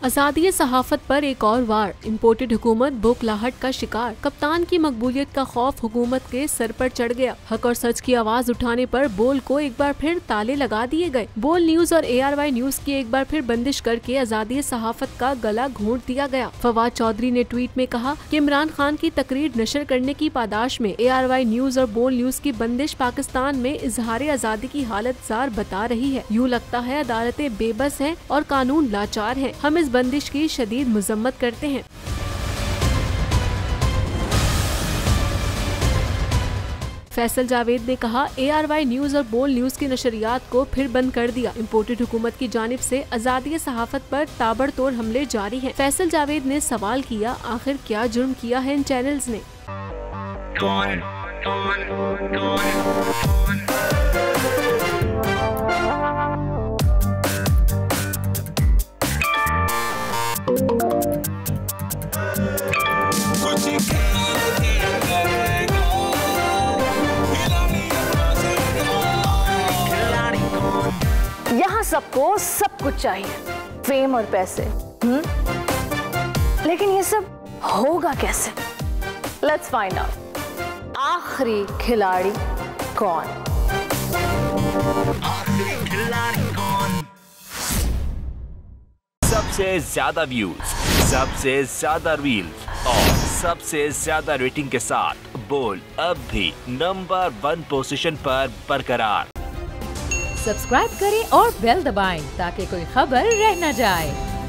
आजादी सहाफत पर एक और वार, इम्पोर्टेड हुकूमत बौखलाहट का शिकार। कप्तान की मकबूलियत का खौफ हुकूमत के सर पर चढ़ गया। हक और सच की आवाज उठाने पर बोल को एक बार फिर ताले लगा दिए गए। बोल न्यूज और ARY न्यूज की एक बार फिर बंदिश करके आजादी सहाफत का गला घोंट दिया गया। फवाद चौधरी ने ट्वीट में कहा कि इमरान खान की तकरीर नशर करने की पादाश में ARY न्यूज और बोल न्यूज की बंदिश पाकिस्तान में इजहार आजादी की हालत जार बता रही है। यूँ लगता है अदालतें बेबस हैं और कानून लाचार हैं। हम इस बंदिश की शदीद मजम्मत करते हैं। फैसल जावेद ने कहा ARY न्यूज और बोल न्यूज की नशरियात को फिर बंद कर दिया। इम्पोर्टेड हुकूमत की जानिब से आजादी सहाफत पर ताबड़तोड़ हमले जारी हैं। फैसल जावेद ने सवाल किया, आखिर क्या जुर्म किया है इन चैनल्स ने? यहाँ सबको सब कुछ चाहिए, फेम और पैसे। लेकिन ये सब होगा कैसे? Let's find out. आखिरी खिलाड़ी कौन? सबसे ज्यादा व्यूज, सबसे ज्यादा रील्स और सबसे ज्यादा रेटिंग के साथ बोल अब भी नंबर 1 पोजीशन पर बरकरार। सब्सक्राइब करें और बेल दबाएं ताकि कोई खबर रह न जाए।